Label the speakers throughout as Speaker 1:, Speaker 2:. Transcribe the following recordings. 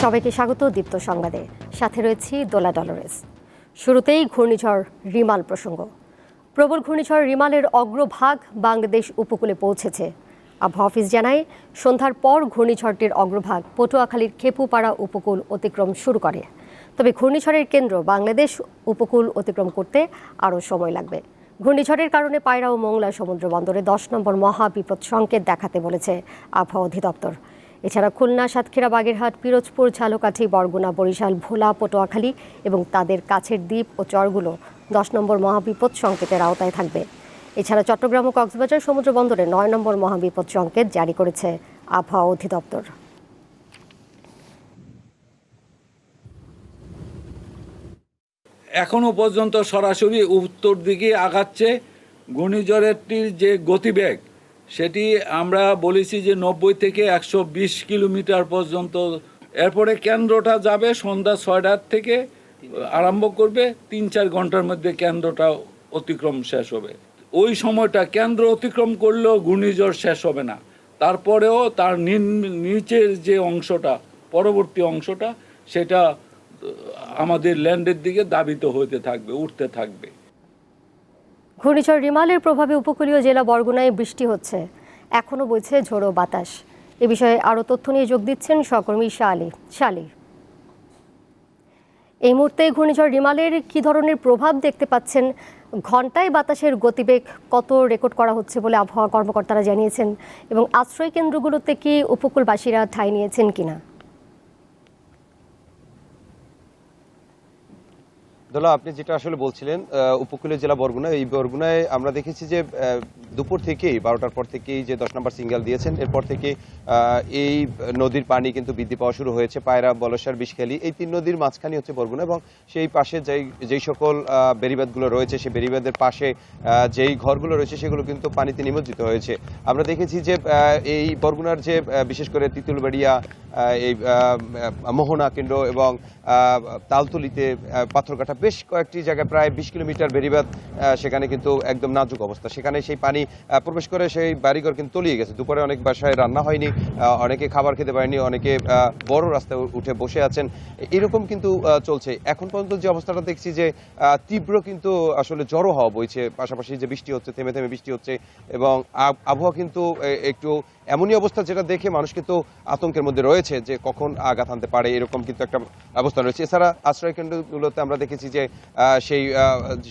Speaker 1: সবাইকে স্বাগত দীপ্ত সংবাদে, সাথে রয়েছি দোলা ডলরেস। শুরুতেই ঘূর্ণিঝড় রিমাল প্রসঙ্গ। প্রবল ঘূর্ণিঝড় রিমালের অগ্রভাগ বাংলাদেশ উপকূলে পৌঁছেছে। আবহাওয়া অফিস জানায়, সন্ধ্যার পর ঘূর্ণিঝড়টির অগ্রভাগ পটুয়াখালীর খেপুপাড়া উপকূল অতিক্রম শুরু করে। তবে ঘূর্ণিঝড়ের কেন্দ্র বাংলাদেশ উপকূল অতিক্রম করতে আরও সময় লাগবে। ঘূর্ণিঝড়ের কারণে পায়রা ও মোংলা সমুদ্র বন্দরে 10 নম্বর মহাবিপদ সংকেত দেখাতে বলেছে আবহাওয়া অধিদপ্তর। এছাড়া খুলনা, সাতক্ষীরা, বাগেরহাট, পিরোজপুর, ঝালকাঠি, বরগুনা, বরিশাল, ভোলা, পটুয়াখালী এবং তাদের কাছের দ্বীপ ও চরগুলো 10 নম্বর মহাবিপদ সংকেতের আওতায় থাকবে। এছাড়া চট্টগ্রাম ও কক্সবাজার সমুদ্র বন্দরে 9 নম্বর মহাবিপদ সংকেত জারি করেছে আবহাওয়া অধিদপ্তর।
Speaker 2: এখনো পর্যন্ত সরাসরি উত্তর দিকে আগাচ্ছে। ঘূর্ণিঝড়টির যে গতিবেগ সেটি আমরা বলেছি যে 90 থেকে 120 কিলোমিটার পর্যন্ত। এরপরে কেন্দ্রটা যাবে সন্ধ্যা 6টার থেকে আরম্ভ করবে, 3-4 ঘন্টার মধ্যে কেন্দ্রটা অতিক্রম শেষ হবে। ওই সময়টা কেন্দ্র অতিক্রম করলেও ঘূর্ণিঝড় শেষ হবে না, তারপরেও তার নিচের যে অংশটা, পরবর্তী অংশটা, সেটা আমাদের ল্যান্ডের দিকে দাবিত হতে থাকবে, উঠতে থাকবে।
Speaker 1: ঘূর্ণিঝড় রিমালের প্রভাবে উপকূলীয় জেলা বরগুনায় বৃষ্টি হচ্ছে, এখনও বইছে ঝোড়ো বাতাস। এ বিষয়ে আরও তথ্য নিয়ে যোগ দিচ্ছেন সহকর্মী শালি। এই মুহূর্তে ঘূর্ণিঝড় রিমালের কি ধরনের প্রভাব দেখতে পাচ্ছেন? ঘন্টায় বাতাসের গতিবেগ কত রেকর্ড করা হচ্ছে বলে আবহাওয়া কর্মকর্তারা জানিয়েছেন, এবং আশ্রয় কেন্দ্রগুলোতে কি উপকূলবাসীরা ঠাঁই নিয়েছেন কিনা?
Speaker 3: দোলা, আপনি যেটা আসলে বলছিলেন, উপকূলীয় জেলা বরগুনা, এই বরগুনায় আমরা দেখেছি যে দুপুর থেকেই 12টার পর থেকেই যে 10 নম্বর সিগন্যাল দিয়েছেন, এরপর থেকে এই নদীর পানি কিন্তু বৃদ্ধি পাওয়া শুরু হয়েছে। পায়রা, বলসার, বিষখালী, এই 3 নদীর মাঝখানে হচ্ছে বরগুনা, এবং সেই পাশে যেই সকল বেড়িবাঁধগুলো রয়েছে, সেই বেড়িবাঁধের পাশে যেই ঘরগুলো রয়েছে সেগুলো কিন্তু পানিতে নিমজ্জিত হয়েছে। আমরা দেখেছি যে এই বরগুনার যে বিশেষ করে তিতুলবাড়িয়া, এই মোহনা কেন্দ্র এবং তালতলিতে, পাথরঘাটা, বেশ কয়েকটি জায়গায় প্রায় 20 কিলোমিটার বেড়িবাঁধ, সেখানে কিন্তু একদম নাজুক অবস্থা। সেখানে সেই পানি প্রবেশ করে সেই বাড়িঘর কিন্তু তলিয়ে গেছে। দুপুরে অনেক বাসায় রান্না হয়নি, অনেকে খাবার খেতে পারেনি, অনেকে বড় রাস্তায় উঠে বসে আছেন। এরকম কিন্তু চলছে। এখন পর্যন্ত যে অবস্থাটা দেখছি যে তীব্র কিন্তু আসলে জড়ো হওয়া বইছে, পাশাপাশি যে বৃষ্টি হচ্ছে, থেমে থেমে বৃষ্টি হচ্ছে, এবং আবহাওয়া কিন্তু একটু এমনই অবস্থা যেটা দেখে মানুষ কিন্তু আতঙ্কের মধ্যে রয়েছে যে কখন আঘাত আনতে পারে, এরকম কিন্তু একটা অবস্থা রয়েছে। এছাড়া আশ্রয় কেন্দ্রগুলোতে আমরা দেখেছি যে সেই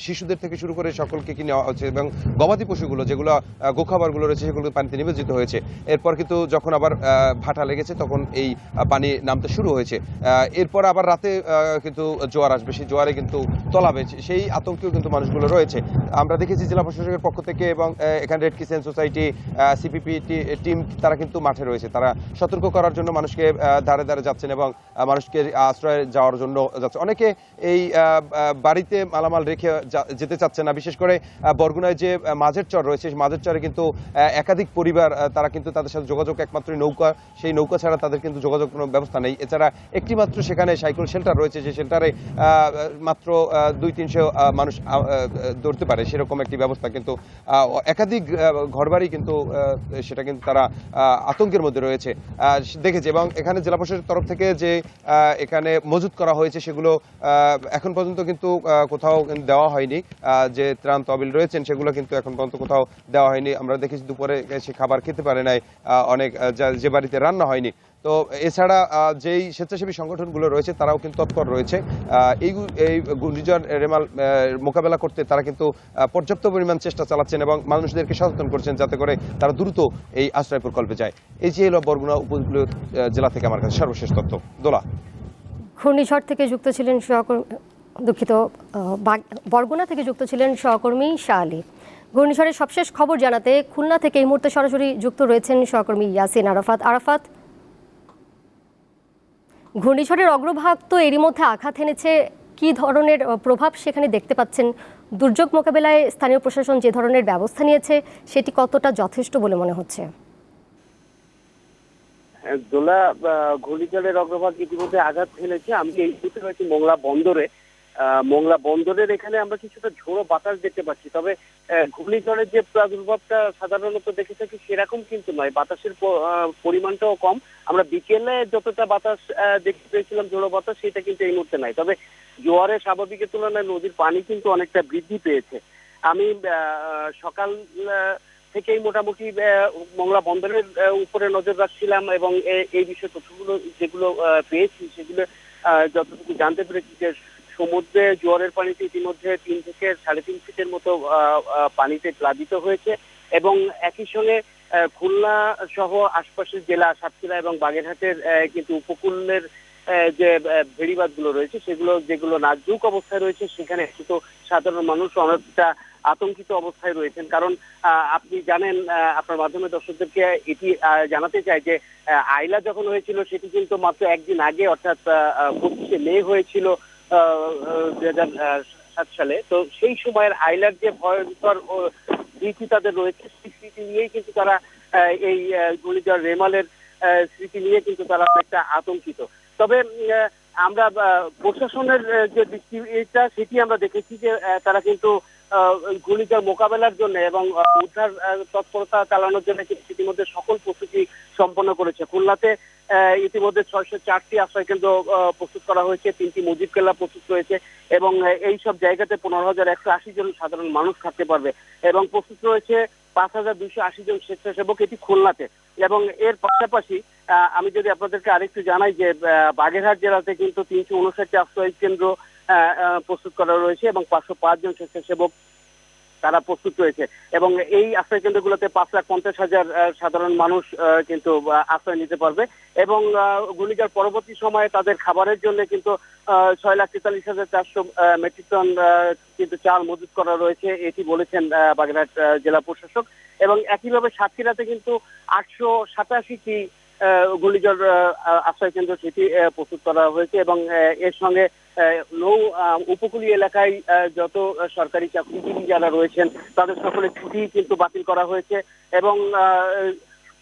Speaker 3: শিশুদের থেকে শুরু করে সকলকে কি নেওয়া হচ্ছে, এবং গবাদি পশুগুলো যেগুলো গোখাবারগুলো রয়েছে সেগুলো পানিতে নিমজ্জিত হয়েছে। এরপর কিন্তু যখন আবার ভাটা লেগেছে তখন এই পানি নামতে শুরু হয়েছে। এরপর আবার রাতে কিন্তু জোয়ার আসবে, সেই জোয়ারে কিন্তু তলাবে, সেই আতঙ্কেও কিন্তু মানুষগুলো রয়েছে। আমরা দেখেছি জেলা প্রশাসকের পক্ষ থেকে এবং এখানে red crescent society, CPP team, তারা কিন্তু মাঠে রয়েছে। তারা সতর্ক করার জন্য মানুষকে ধারে ধারে যাচ্ছেন এবং মানুষকে আশ্রয়ে যাওয়ার জন্য যাচ্ছে। অনেকে এই বাড়িতে মালামাল রেখে যেতে চাচ্ছে না। বিশেষ করে বরগুনায় যে মাঝের চর রয়েছে, মাঝের চরে কিন্তু একাধিক পরিবার, তারা কিন্তু তাদের সাথে যোগাযোগ একমাত্র নৌকা, সেই নৌকা ছাড়া তাদের কিন্তু যোগাযোগ কোনো ব্যবস্থা নেই। এছাড়া একটি মাত্র সেখানে সাইকেল শেল্টার রয়েছে, যে শেল্টারে মাত্র 200-300 মানুষ ধরতে পারে, সেরকম একটি ব্যবস্থা। কিন্তু একাধিক ঘরবাড়ি কিন্তু সেটা কিন্তু তারা আতঙ্কের মধ্যে রয়েছে দেখেছে। এবং এখানে জেলা প্রশাসনের তরফ থেকে যে এখানে মজুত করা হয়েছে সেগুলো এখন পর্যন্ত কিন্তু কোথাও দেওয়া হয়নি। যে ত্রাণ তহবিল রয়েছেন সেগুলো কিন্তু এখন পর্যন্ত কোথাও দেওয়া হয়নি। আমরা দেখেছি দুপুরে সে খাবার খেতে পারে নাই অনেক, যে বাড়িতে রান্না হয়নি। তো এছাড়া যেই স্বেচ্ছাসেবী সংগঠনগুলো রয়েছে তারাও কিন্তু তৎপর রয়েছে এই ঘূর্ণিঝড় রেমাল মোকাবেলা করতে। তারা কিন্তু পর্যাপ্ত পরিমাণ চেষ্টা চালাচ্ছেন এবং মানুষদেরকে সচেতন করছেন যাতে করে তারা দ্রুত এই আশ্রয় প্রকল্পে যায়। এই যে হলো বরগুনা উপকূলীয় জেলা থেকে আমার কাছে সর্বশেষ তথ্য। দোলা,
Speaker 1: ঘূর্ণিঝড় থেকে যুক্ত ছিলেন বরগুনা থেকে যুক্ত ছিলেন সহকর্মী শালি। ঘূর্ণিঝড়ের সবশেষ খবর জানাতে খুলনা থেকে এই মুহূর্তে সরাসরি যুক্ত রয়েছেন সহকর্মী ইয়াসিন আরাফাত। ঘূর্ণিঝড়ের অগ্রভাগ তো এরই মধ্যে আঘাত এনেছে, কি ধরনের প্রভাব সেখানে দেখতে পাচ্ছেন? দুর্যোগ মোকাবেলায় স্থানীয় প্রশাসন যে ধরনের ব্যবস্থা নিয়েছে সেটি কতটা যথেষ্ট বলে মনে হচ্ছে?
Speaker 4: দোলা, ঘূর্ণিঝড়ের অগ্রভাগ ইতিমধ্যে আঘাত ফেলেছে। আমি এই মুহূর্তে রয়েছি মোংলা বন্দরে। মোংলা বন্দরের এখানে আমরা কিছুটা ঝোড়ো বাতাস দেখতে পাচ্ছি, তবে ঘূর্ণিঝড়ের যে প্রাদুর্ভাবটা সাধারণত দেখে থাকি সেরকম কিন্তু নয়, বাতাসের পরিমাণটাও কম। আমরা বিকেলে যতটা বাতাস দেখতে পেয়েছিলাম ঝোড়ো বাতাস, সেটা কিন্তু এই মুহূর্তে নাই। তবে জোয়ারের স্বাভাবিকের তুলনায় নদীর পানি কিন্তু অনেকটা বৃদ্ধি পেয়েছে। আমি সকাল থেকেই মোটামুটি মোংলা বন্দরের উপরে নজর রাখছিলাম এবং এই বিষয়ে তথ্যগুলো যেগুলো পেয়েছি সেগুলো যতটুকু জানতে পেরেছি যে সমুদ্রে জোয়ারের পানিতে ইতিমধ্যে 3 থেকে 3.5 ফিটের মতো পানিতে প্লাবিত হয়েছে এবং একই সঙ্গে খুলনা সহ আশপাশের জেলা সাতক্ষীরা এবং বাগেরহাটের কিন্তু উপকূলের যে ভেড়িবাঁধগুলো রয়েছে সেগুলো যেগুলো নাজুক অবস্থায় রয়েছে সেখানে কিন্তু সাধারণ মানুষ অনেকটা আতঙ্কিত অবস্থায় রয়েছেন। কারণ আপনি জানেন, আপনার মাধ্যমে দর্শকদেরকে এটি জানাতে চাই যে আইলা যখন হয়েছিল সেটি কিন্তু মাত্র একদিন আগে, অর্থাৎ 25শে মে হয়েছিল 2007 সালে। তো সেই সময়ের আইলার যে ভয়ঙ্কর স্মৃতি তাদের রয়েছে, সেই স্মৃতি নিয়েই কিন্তু তারা এই ঘূর্ণিঝড় রেমালের স্মৃতি নিয়ে কিন্তু তারা একটা আতঙ্কিত। তবে আমরা প্রশাসনের যে দৃষ্টিটা সেটি আমরা দেখেছি যে তারা কিন্তু ঘূর্ণিঝড় মোকাবেলার জন্য এবং উদ্ধার তৎপরতা চালানোর জন্য ইতিমধ্যে সকল প্রস্তুতি সম্পন্ন করেছে। খুলনাতে ইতিমধ্যে 604টি আশ্রয় কেন্দ্র প্রস্তুত করা হয়েছে, 3টি মুজিব কেল্লা প্রস্তুত রয়েছে এবং এই সব জায়গাতে 15,180 জন সাধারণ মানুষ থাকতে পারবে এবং প্রস্তুত রয়েছে 5,280 জন স্বেচ্ছাসেবক, এটি খুলনাতে। এবং এর পাশাপাশি আমি যদি আপনাদেরকে আরেকটু জানাই যে বাগেরহাট জেলাতে কিন্তু 359টি আশ্রয় কেন্দ্র প্রস্তুত করা রয়েছে এবং 505 জন স্বেচ্ছাসেবক তারা প্রস্তুত রয়েছে এবং এই আশ্রয় কেন্দ্রগুলোতে 5,50,000 সাধারণ মানুষ কিন্তু আশ্রয় নিতে পারবে এবং ঘূর্ণিঝড় পরবর্তী সময়ে তাদের খাবারের জন্য কিন্তু 6,43,400 মেট্রিক টন কিন্তু চাল মজুত করা রয়েছে, এটি বলেছেন বাগেরহাট জেলা প্রশাসক। এবং একইভাবে সাতক্ষীরাতে কিন্তু 887টি ঘূর্ণিঝড় আশ্রয় কেন্দ্র সেটি প্রস্তুত করা হয়েছে এবং এর সঙ্গে নৌ উপকূলীয় এলাকায় যত সরকারি চাকরিজীবী যারা রয়েছেন তাদের সকলের ছুটি কিন্তু বাতিল করা হয়েছে এবং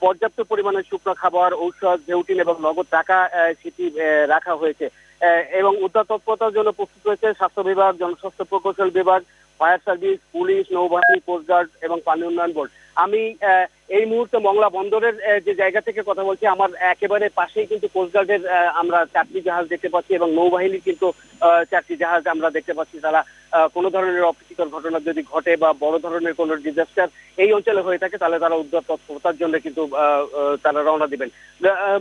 Speaker 4: পর্যাপ্ত পরিমাণে শুকনো খাবার, ঔষধ, জেউটিন এবং নগদ টাকা সেটি রাখা হয়েছে এবং উদ্ধার তৎপরতার জন্য প্রস্তুত রয়েছে স্বাস্থ্য বিভাগ, জনস্বাস্থ্য প্রকৌশল বিভাগ, ফায়ার সার্ভিস, পুলিশ, নৌবাহিনী, কোস্টগার্ড এবং পানি উন্নয়ন বোর্ড। আমি এই মুহূর্তে মংলা বন্দরের যে জায়গা থেকে কথা বলছি, আমার একেবারে পাশেই কিন্তু কোস্টগার্ডের আমরা 4টি জাহাজ দেখতে পাচ্ছি এবং নৌবাহিনীর কিন্তু 4টি জাহাজ আমরা দেখতে পাচ্ছি। তারা কোনো ধরনের অপ্রীতিকর ঘটনা যদি ঘটে বা বড় ধরনের কোনো ডিজাস্টার এই অঞ্চলে হয়ে থাকে তাহলে তারা উদ্ধার তৎপরতার জন্য কিন্তু তারা রওনা দিবেন।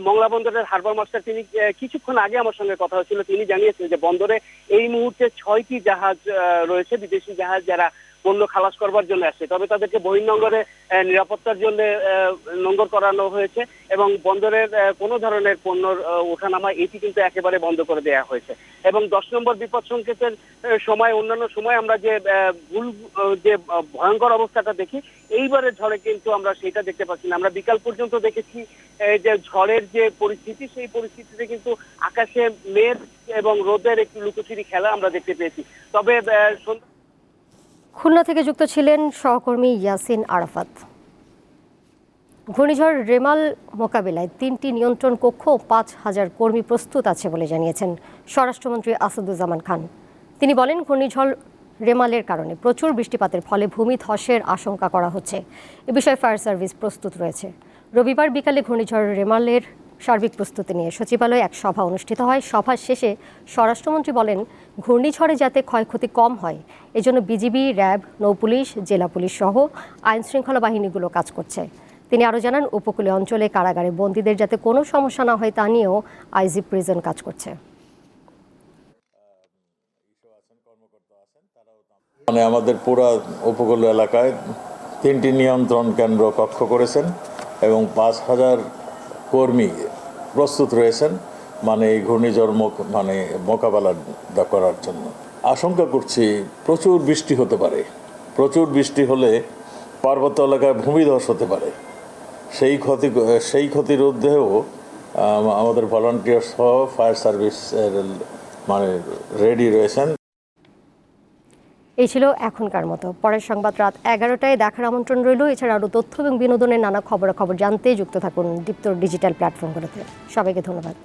Speaker 4: মংলা বন্দরের হারবার মাস্টার তিনি কিছুক্ষণ আগে আমার সঙ্গে কথা হচ্ছিল, তিনি জানিয়েছেন যে বন্দরে এই মুহূর্তে 6টি জাহাজ রয়েছে, বিদেশি জাহাজ যারা পণ্য খালাস করবার জন্য আসছে, তবে তাদেরকে বহির্নোঙরে নিরাপত্তার জন্য নোঙর করানো হয়েছে এবং বন্দরের কোনো ধরনের পণ্যর ওঠানামা এটি কিন্তু একেবারে বন্ধ করে দেওয়া হয়েছে। এবং 10 নম্বর বিপদ সংকেতের সময় অন্যান্য সময় আমরা যে যে ভয়ঙ্কর অবস্থাটা দেখি, এইবারের ঝড়ে কিন্তু আমরা সেটা দেখতে পাচ্ছি না। আমরা বিকাল পর্যন্ত দেখেছি যে ঝড়ের যে পরিস্থিতি, সেই পরিস্থিতিতে কিন্তু আকাশে মেঘ এবং রোদের একটু লুকোচুরি খেলা আমরা দেখতে পেয়েছি। তবে
Speaker 1: খুলনা থেকে যুক্ত ছিলেন সহকর্মী ইয়াসিন আরাফাত। ঘূর্ণিঝড় রেমাল মোকাবিলায় 3টি নিয়ন্ত্রণ কক্ষ 5,000 কর্মী প্রস্তুত আছে বলে জানিয়েছেন স্বরাষ্ট্রমন্ত্রী আসাদুজ্জামান খান। তিনি বলেন, ঘূর্ণিঝড় রেমালের কারণে প্রচুর বৃষ্টিপাতের ফলে ভূমি ধসের আশঙ্কা করা হচ্ছে। এ বিষয়ে ফায়ার সার্ভিস প্রস্তুত রয়েছে। রবিবার বিকালে ঘূর্ণিঝড় রেমালের সার্বিক প্রস্তুতি নিয়ে সচিবালয়ে এক সভা অনুষ্ঠিত হয়। সভা শেষে স্বরাষ্ট্রমন্ত্রী বলেন, ঘূর্ণিঝড়ে যাতে ক্ষয়ক্ষতি কম হয় এজন্য বিজিবি, র্যাব, নৌপুলিশ, জেলা পুলিশ সহ আইনশৃঙ্খলা বাহিনীগুলো কাজ করছে। তিনি আরও জানান, উপকূলীয় অঞ্চলে কারাগারে বন্দীদের যাতে কোনো সমস্যা না হয় তা নিয়েও আইজি প্রিজন কাজ করছে।
Speaker 5: আমাদের পুরো উপকূলীয় এলাকায় 3টি নিয়ন্ত্রণ কেন্দ্র কক্ষ করেছেন এবং 5,000 কর্মী প্রস্তুত রয়েছেন এই ঘূর্ণিঝড় মোকাবেলা করার জন্য। আশঙ্কা করছি প্রচুর বৃষ্টি হতে পারে। প্রচুর বৃষ্টি হলে পার্বত্য এলাকায় ভূমিধস হতে পারে। সেই ক্ষতি রোধেও আমাদের ভলান্টিয়ার সহ ফায়ার সার্ভিস রেডি রয়েছেন।
Speaker 1: এই ছিল এখনকার মতো। পরের সংবাদ রাত 11টায় দেখার আমন্ত্রণ রইল। এছাড়া আরও তথ্য এবং বিনোদনের নানা খবরাখবর জানতে যুক্ত থাকুন দীপ্তর ডিজিটাল প্ল্যাটফর্মগুলোতে। সবাইকে ধন্যবাদ।